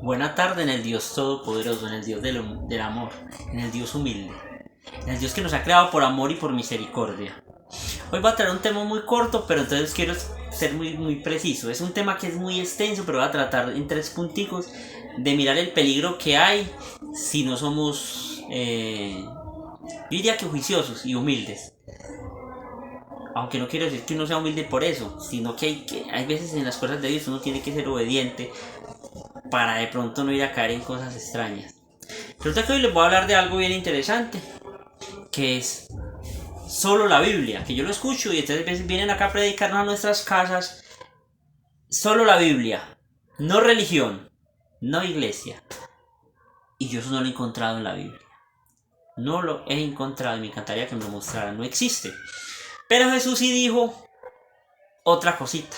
Buena tarde en el Dios Todopoderoso, en el Dios del amor, en el Dios humilde, en el Dios que nos ha creado por amor y por misericordia. Hoy voy a traer un tema muy corto, pero entonces quiero ser muy preciso. Es un tema que es muy extenso, pero voy a tratar en 3 punticos de mirar el peligro que hay si no somos, yo diría que juiciosos y humildes. Aunque no quiero decir que uno sea humilde por eso, sino que hay veces en las cosas de Dios uno tiene que ser obediente para de pronto no ir a caer en cosas extrañas. Resulta que hoy les voy a hablar de algo bien interesante, que es solo la Biblia, que yo lo escucho y entonces veces vienen acá a predicarnos a nuestras casas, solo la Biblia, no religión, no iglesia. Y yo eso no lo he encontrado en la Biblia. No lo he encontrado y me encantaría que me lo mostraran, no existe. Pero Jesús sí dijo otra cosita.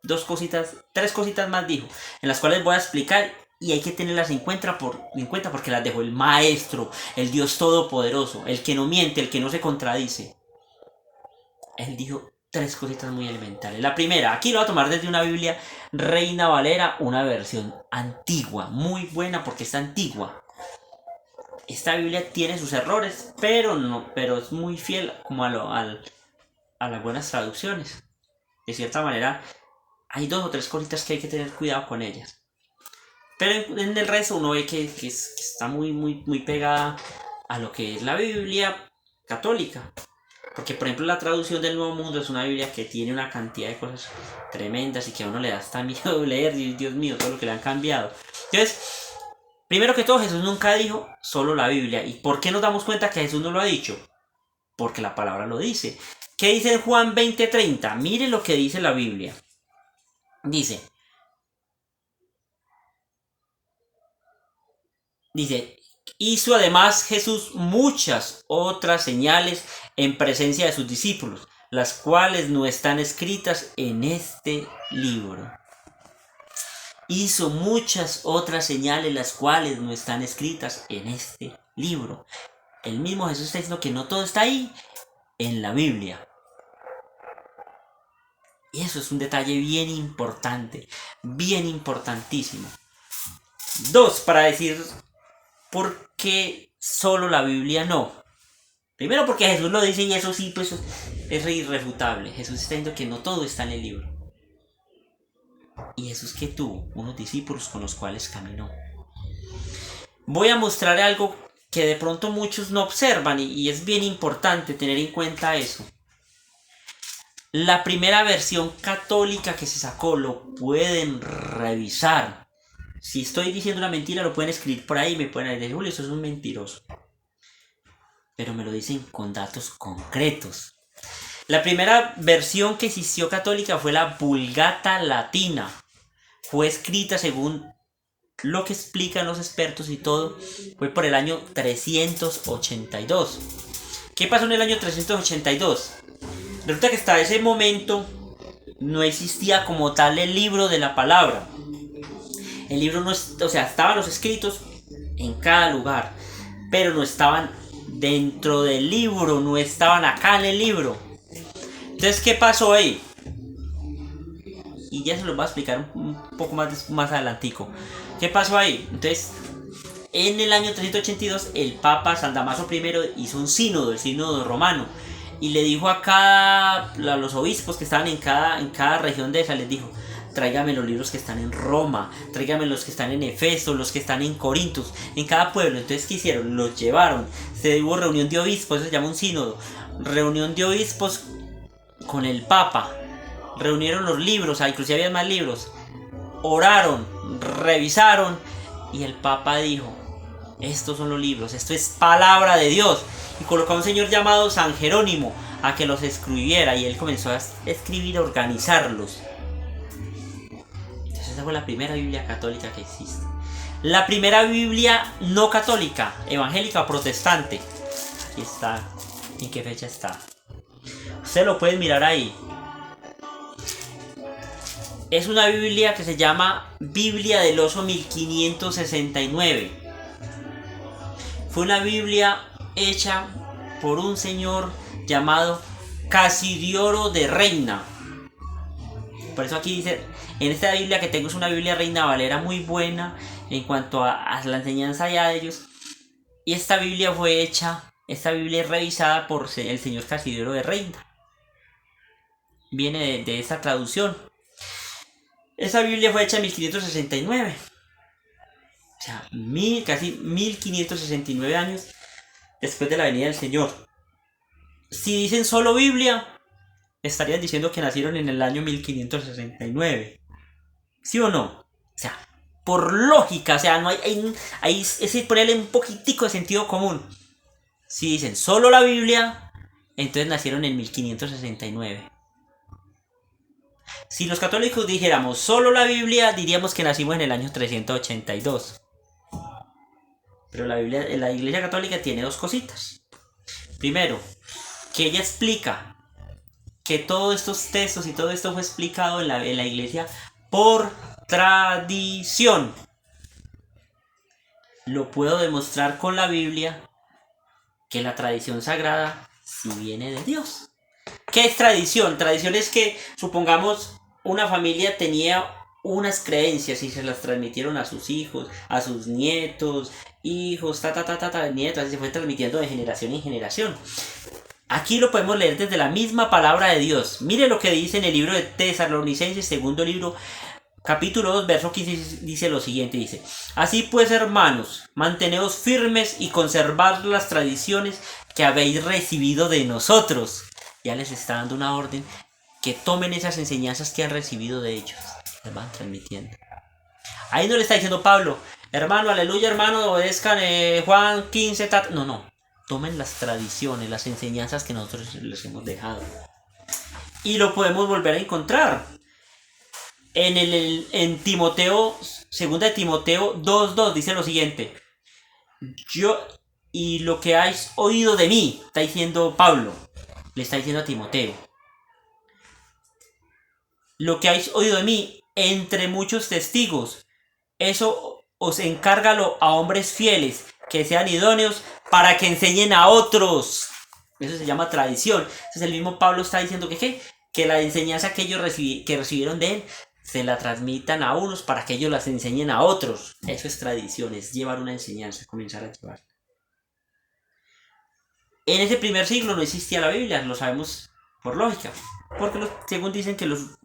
3 cositas más dijo, en las cuales voy a explicar y hay que tenerlas en cuenta porque las dejó el Maestro, el Dios Todopoderoso, el que no miente, el que no se contradice. Él dijo 3 cositas muy elementales. La primera, aquí lo voy a tomar desde una Biblia Reina Valera, una versión antigua, muy buena porque está antigua. Esta Biblia tiene sus errores, pero es muy fiel como a las buenas traducciones. De cierta manera, hay 2 o 3 cositas que hay que tener cuidado con ellas. Pero en el resto uno ve que está muy pegada a lo que es la Biblia católica. Porque por ejemplo la traducción del Nuevo Mundo es una Biblia que tiene una cantidad de cosas tremendas y que a uno le da hasta miedo leer, Dios mío, todo lo que le han cambiado. Entonces, primero que todo, Jesús nunca dijo solo la Biblia. ¿Y por qué nos damos cuenta que Jesús no lo ha dicho? Porque la palabra lo dice. ¿Qué dice en Juan 20:30? Mire lo que dice la Biblia. Dice, hizo además Jesús muchas otras señales en presencia de sus discípulos, las cuales no están escritas en este libro. Hizo muchas otras señales, las cuales no están escritas en este libro. El mismo Jesús está diciendo que no todo está ahí en la Biblia. Y eso es un detalle bien importante, bien importantísimo. 2, para decir por qué solo la Biblia no. Primero porque Jesús lo dice y eso sí, pues es irrefutable. Jesús está diciendo que no todo está en el libro. Y Jesús que tuvo unos discípulos con los cuales caminó. Voy a mostrar algo que de pronto muchos no observan y es bien importante tener en cuenta eso. La primera versión católica que se sacó, lo pueden revisar. Si estoy diciendo una mentira, lo pueden escribir por ahí y me pueden decir, Julio, eso es un mentiroso. Pero me lo dicen con datos concretos. La primera versión que existió católica fue la Vulgata Latina. Fue escrita según lo que explican los expertos y todo. Fue por el año 382. ¿Qué pasó en el año 382? Resulta que hasta ese momento no existía como tal el libro de la palabra. El libro no, estaban los escritos en cada lugar, pero no estaban dentro del libro, no estaban acá en el libro. Entonces, ¿qué pasó ahí? Y ya se lo voy a explicar un poco más adelantico. ¿Qué pasó ahí? Entonces, en el año 382, el Papa San Damaso I hizo un sínodo, el sínodo romano, y le dijo a los obispos que estaban en cada región de esa, les dijo, tráigame los libros que están en Roma, tráigame los que están en Efeso, los que están en Corintos, en cada pueblo. Entonces, ¿qué hicieron? Los llevaron, se hubo reunión de obispos, eso se llama un sínodo, reunión de obispos con el Papa, reunieron los libros, inclusive había más libros, oraron, revisaron y el Papa dijo, estos son los libros, esto es palabra de Dios, y colocó a un señor llamado San Jerónimo a que los escribiera y él comenzó a escribir, a organizarlos. Entonces esa fue la primera Biblia católica que existe. La primera Biblia no católica, evangélica o protestante, aquí está. ¿En qué fecha está? Ustedes lo pueden mirar ahí. Es una Biblia que se llama Biblia del Oso 1569. Fue una Biblia hecha por un señor llamado Casiodoro de Reina. Por eso aquí dice, En esta Biblia que tengo es una Biblia Reina Valera muy buena en cuanto a la enseñanza ya de ellos. Y esta Biblia es revisada por el señor Casimiro de Reina. Viene de esa traducción. Esa Biblia fue hecha en 1569. O sea, casi 1569 años después de la venida del Señor. Si dicen solo Biblia, estarían diciendo que nacieron en el año 1569. ¿Sí o no? O sea, por lógica, o sea, no hay ese ponerle un poquitico de sentido común. Si dicen solo la Biblia, entonces nacieron en 1569. Si los católicos dijéramos solo la Biblia, diríamos que nacimos en el año 382. Pero la Iglesia Católica tiene dos cositas. Primero, que ella explica que todos estos textos y todo esto fue explicado en la Iglesia por tradición. Lo puedo demostrar con la Biblia, que la tradición sagrada sí viene de Dios. ¿Qué es tradición? Tradición es que, supongamos, una familia tenía unas creencias y se las transmitieron a sus hijos, a sus nietos, hijos, nietos, y se fue transmitiendo de generación en generación. Aquí lo podemos leer desde la misma palabra de Dios. Mire lo que dice en el libro de Tesalonicenses, segundo libro, capítulo 2, verso 15, dice lo siguiente, dice: así pues, hermanos, manteneos firmes y conservad las tradiciones que habéis recibido de nosotros. Ya les está dando una orden, que tomen esas enseñanzas que han recibido de ellos, las van transmitiendo. Ahí no le está diciendo Pablo, hermano, aleluya, hermano, obedezcan Juan 15, no, tomen las tradiciones, las enseñanzas que nosotros les hemos dejado. Y lo podemos volver a encontrar en Timoteo, segunda de Timoteo 2:2, dice lo siguiente: y lo que habéis oído de mí, está diciendo Pablo, le está diciendo a Timoteo, lo que habéis oído de mí entre muchos testigos, eso os encárgalo a hombres fieles, que sean idóneos para que enseñen a otros. Eso se llama tradición. Entonces el mismo Pablo está diciendo que la enseñanza que ellos recibieron de él, se la transmitan a unos para que ellos las enseñen a otros. Eso es tradición, es llevar una enseñanza, comenzar a llevar. En ese primer siglo no existía la Biblia, lo sabemos por lógica, porque según dicen que los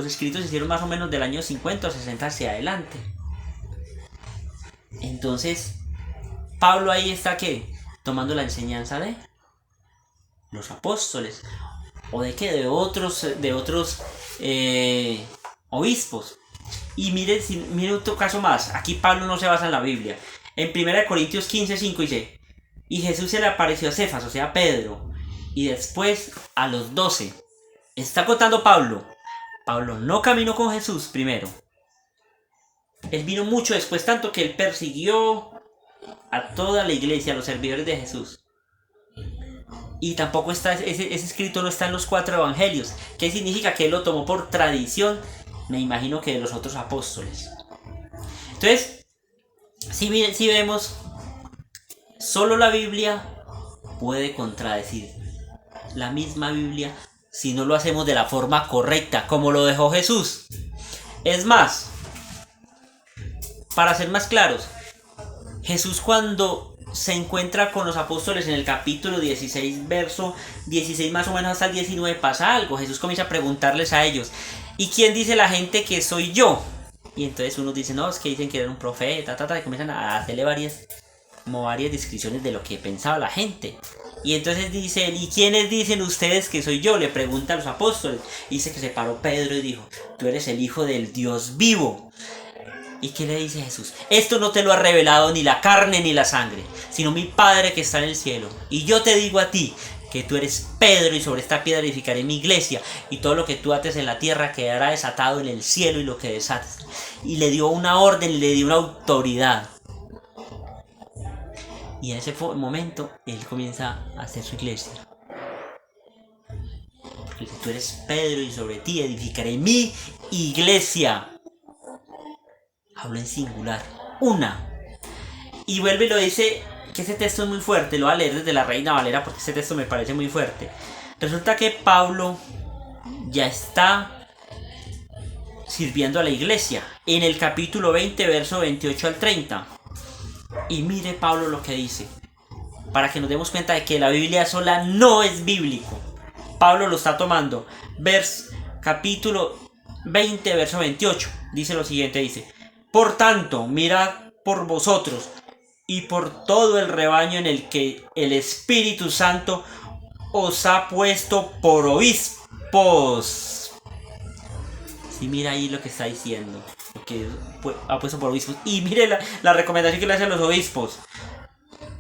escritos se hicieron más o menos del año 50 o 60 hacia adelante. Entonces Pablo ahí está tomando la enseñanza de los apóstoles, o de otros obispos. Y mire otro caso más. Aquí Pablo no se basa en la Biblia. En 1 Corintios 15:5 dice: y Jesús se le apareció a Cefas, o sea, a Pedro, y después a los 12. Está contando Pablo. Pablo no caminó con Jesús primero. Él vino mucho después, tanto que él persiguió a toda la iglesia, a los servidores de Jesús. Y tampoco está ese escrito, no está en los 4 evangelios. ¿Qué significa? Que él lo tomó por tradición, me imagino que de los otros apóstoles. Entonces, si vemos, solo la Biblia puede contradecir la misma Biblia si no lo hacemos de la forma correcta, como lo dejó Jesús. Es más, para ser más claros, Jesús, cuando se encuentra con los apóstoles en el capítulo 16, verso 16 más o menos hasta el 19, pasa algo. Jesús comienza a preguntarles a ellos: ¿y quién dice la gente que soy yo? Y entonces unos dicen, no, es que dicen que era un profeta, y comienzan a hacerle varias descripciones de lo que pensaba la gente. Y entonces dice él: ¿y quiénes dicen ustedes que soy yo? Le pregunta a los apóstoles. Dice que se paró Pedro y dijo: tú eres el Hijo del Dios vivo. ¿Y qué le dice Jesús? Esto no te lo ha revelado ni la carne ni la sangre, sino mi Padre que está en el cielo. Y yo te digo a ti que tú eres Pedro, y sobre esta piedra edificaré mi iglesia, y todo lo que tú ates en la tierra quedará desatado en el cielo, y lo que desates. Y le dio una orden, y le dio una autoridad. Y en ese momento él comienza a hacer su iglesia. Porque tú eres Pedro, y sobre ti edificaré mi iglesia. Hablo en singular, una. Y vuelve y lo dice, que ese texto es muy fuerte. Lo voy a leer desde la Reina Valera porque ese texto me parece muy fuerte. Resulta que Pablo ya está sirviendo a la iglesia, en el capítulo 20, verso 28 al 30. Y mire Pablo lo que dice, para que nos demos cuenta de que la Biblia sola no es bíblico. Pablo lo está tomando. Capítulo 20, verso 28. Dice lo siguiente, dice: por tanto, mirad por vosotros y por todo el rebaño en el que el Espíritu Santo os ha puesto por obispos. Sí, mira ahí lo que está diciendo, lo que ha puesto por obispos. Y mire la recomendación que le hacen los obispos: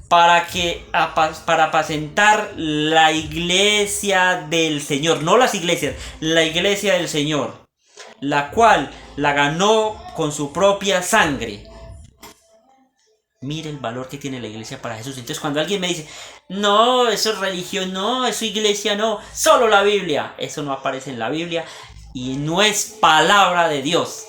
para apacentar la iglesia del Señor, no las iglesias, la iglesia del Señor, la cual la ganó con su propia sangre. Mire el valor que tiene la iglesia para Jesús. Entonces cuando alguien me dice, no, eso es religión, no, eso es iglesia, no, solo la Biblia, eso no aparece en la Biblia y no es palabra de Dios.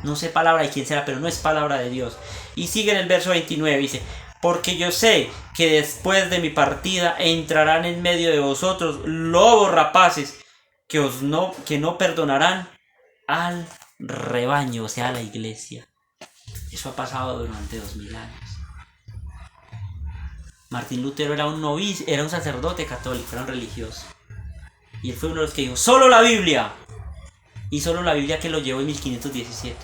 No sé palabra de quién será, pero no es palabra de Dios. Y sigue en el verso 29, dice: porque yo sé que después de mi partida entrarán en medio de vosotros lobos rapaces que no perdonarán al rebaño, o sea, a la iglesia. Eso ha pasado durante 2000 años. Martín Lutero era un sacerdote católico, era un religioso. Y él fue uno de los que dijo, solo la Biblia. Y solo la Biblia, que lo llevó en 1517.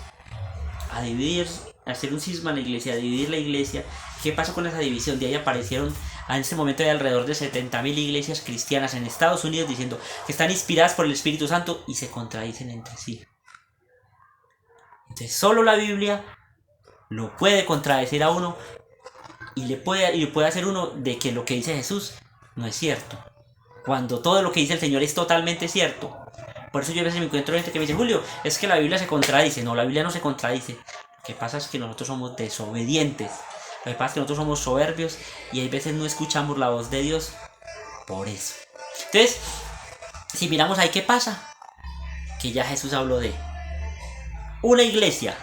A dividir, a hacer un cisma en la iglesia, a dividir la iglesia. ¿Qué pasó con esa división? De ahí aparecieron, en ese momento hay alrededor de 70.000 iglesias cristianas en Estados Unidos diciendo que están inspiradas por el Espíritu Santo y se contradicen entre sí. Entonces solo la Biblia lo puede contradecir a uno y le puede hacer uno de que lo que dice Jesús no es cierto, cuando todo lo que dice el Señor es totalmente cierto. Por eso yo a veces me encuentro gente que me dice, Julio, es que la Biblia se contradice. No, la Biblia no se contradice. Lo que pasa es que nosotros somos desobedientes. Lo que pasa es que nosotros somos soberbios y hay veces no escuchamos la voz de Dios por eso. Entonces, si miramos ahí, ¿qué pasa? Que ya Jesús habló de una iglesia.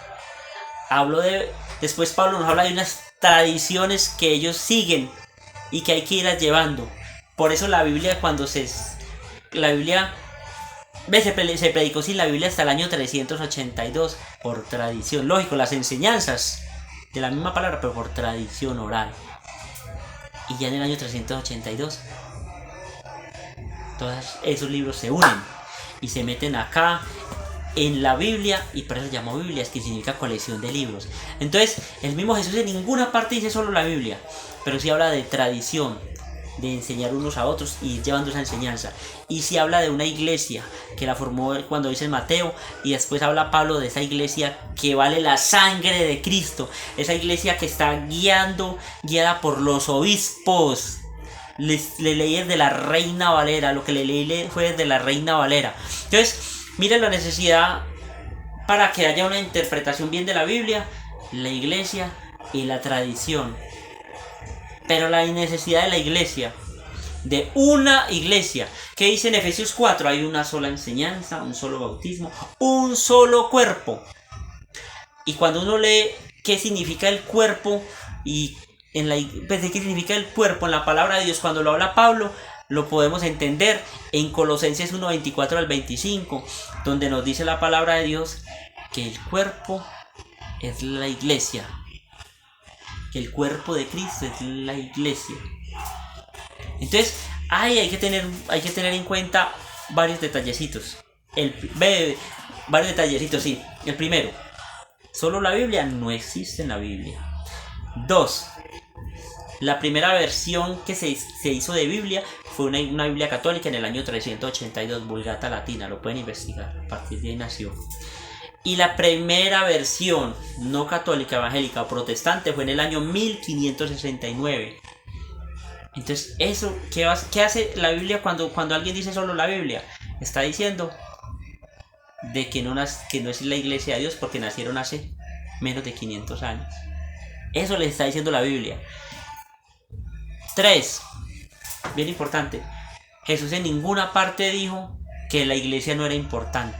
Después Pablo nos habla de unas tradiciones que ellos siguen y que hay que irlas llevando. Por eso la Biblia, se predicó sin la Biblia hasta el año 382 por tradición. Lógico, las enseñanzas de la misma palabra, pero por tradición oral. Y ya en el año 382 todos esos libros se unen y se meten acá en la Biblia, y por eso se llamó Biblia, es que significa colección de libros. Entonces el mismo Jesús en ninguna parte dice solo la Biblia, pero sí habla de tradición, de enseñar unos a otros y ir llevando esa enseñanza. Y si habla de una iglesia que la formó cuando dice Mateo, y después habla Pablo de esa iglesia que vale la sangre de Cristo, esa iglesia que está guiada por los obispos. Le leí desde la Reina Valera, lo que le leí fue desde la Reina Valera. Entonces, miren la necesidad para que haya una interpretación bien de la Biblia, la iglesia y la tradición. Pero la necesidad de la iglesia, de una iglesia, que dice en Efesios 4, hay una sola enseñanza, un solo bautismo, un solo cuerpo. Y cuando uno lee qué significa el cuerpo y qué significa el cuerpo en la palabra de Dios, cuando lo habla Pablo, lo podemos entender en Colosenses 1, 24 al 25, donde nos dice la palabra de Dios que el cuerpo es la iglesia. Que el cuerpo de Cristo es la iglesia. Entonces, hay que tener en cuenta varios detallecitos. Varios detallecitos, sí. El primero, solo la Biblia no existe en la Biblia. 2. La primera versión que se hizo de Biblia fue una Biblia católica en el año 382, Vulgata Latina, lo pueden investigar, a partir de ahí nació. Y la primera versión no católica, evangélica o protestante fue en el año 1569. Entonces, eso, ¿qué hace la Biblia cuando alguien dice solo la Biblia? Está diciendo de que no es la iglesia de Dios porque nacieron hace menos de 500 años. Eso les está diciendo la Biblia. 3. Bien importante. Jesús en ninguna parte dijo que la iglesia no era importante.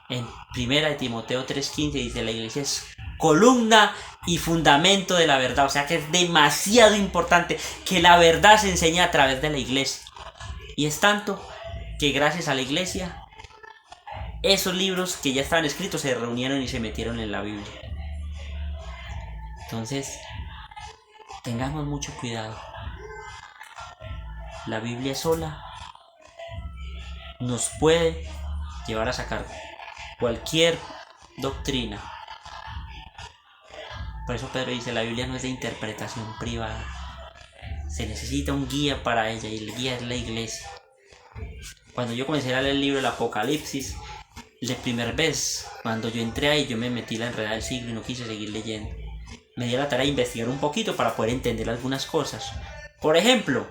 En 1 Timoteo 3:15 dice, la iglesia es columna y fundamento de la verdad. O sea que es demasiado importante que la verdad se enseñe a través de la iglesia. Y es tanto que gracias a la iglesia esos libros que ya estaban escritos se reunieron y se metieron en la Biblia. Entonces, tengamos mucho cuidado. La Biblia sola nos puede llevar a sacar cualquier doctrina. Por eso Pedro dice, la Biblia no es de interpretación privada. Se necesita un guía para ella y el guía es la iglesia. Cuando yo comencé a leer el libro del Apocalipsis, la primera vez, cuando yo entré ahí, yo me metí la enredada del siglo y no quise seguir leyendo. Me di la tarea de investigar un poquito para poder entender algunas cosas. Por ejemplo,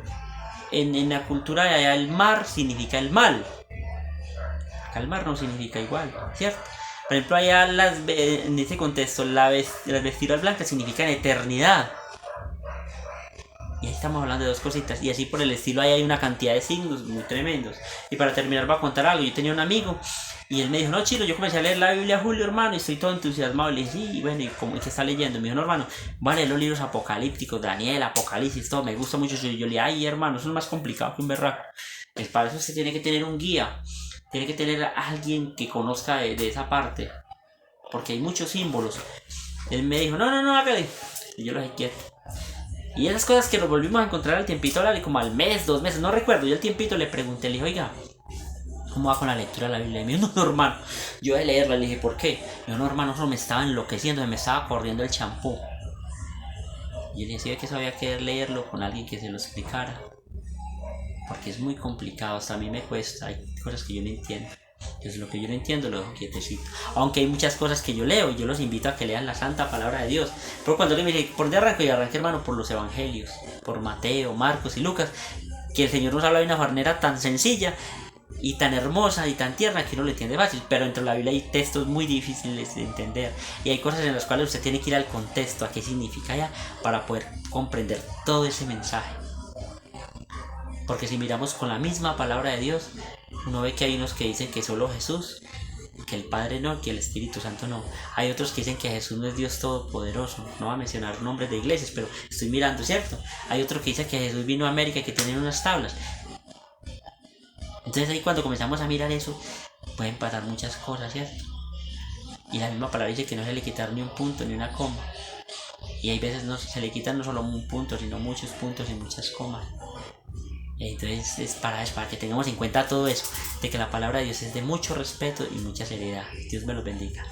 en la cultura de allá el mar significa el mal. Acá el mar no significa igual, ¿cierto? Por ejemplo, allá en ese contexto las vestiduras blancas significan eternidad. Y ahí estamos hablando de dos cositas. Y así por el estilo ahí hay una cantidad de signos muy tremendos. Y para terminar voy a contar algo. Yo tenía un amigo y él me dijo, no, Chilo, yo comencé a leer la Biblia, Julio, hermano, y estoy todo entusiasmado. Y le dije, sí, bueno, ¿y cómo es que está leyendo? Me dijo, no, hermano, voy a leer los libros apocalípticos, Daniel, Apocalipsis, todo, me gusta mucho. Yo le dije, ay, hermano, eso es más complicado que un berraco. Pues para eso usted tiene que tener un guía. Tiene que tener a alguien que conozca de esa parte. Porque hay muchos símbolos. Él me dijo, no, hágale. Y yo lo dejé quieto. Y esas cosas que nos volvimos a encontrar al tiempito, como al mes, 2 meses, no recuerdo. Yo al tiempito le pregunté, le dije, oiga, ¿cómo va con la lectura de la Biblia? Y me dijo, no, hermano, yo de leerla. Le dije, ¿por qué? Me dijo, no, hermano, eso me estaba enloqueciendo, me estaba corriendo el champú. Y yo le decía que eso había que leerlo con alguien que se lo explicara. Porque es muy complicado, hasta a mí me cuesta, hay cosas que yo no entiendo. Entonces lo que yo no entiendo lo dejo quietecito. Aunque hay muchas cosas que yo leo y yo los invito a que lean la santa palabra de Dios. Pero cuando le dije, ¿por dónde arranco? Y arranqué, hermano, por los evangelios. Por Mateo, Marcos y Lucas. Que el Señor nos habla de una manera tan sencilla y tan hermosa y tan tierna que uno lo entiende fácil. Pero dentro de la Biblia hay textos muy difíciles de entender. Y hay cosas en las cuales usted tiene que ir al contexto, a qué significa ya, para poder comprender todo ese mensaje. Porque si miramos con la misma palabra de Dios, uno ve que hay unos que dicen que solo Jesús, que el Padre no, que el Espíritu Santo no. Hay otros que dicen que Jesús no es Dios Todopoderoso. No va a mencionar nombres de iglesias, pero estoy mirando, ¿cierto? Hay otros que dicen que Jesús vino a América y que tienen unas tablas. Entonces ahí cuando comenzamos a mirar eso, pueden pasar muchas cosas, ¿cierto? Y la misma palabra dice que no se le quitar ni un punto ni una coma. Y hay veces no se le quitan no solo un punto, sino muchos puntos y muchas comas. Entonces es para que tengamos en cuenta todo eso, de que la palabra de Dios es de mucho respeto y mucha seriedad. Dios me los bendiga.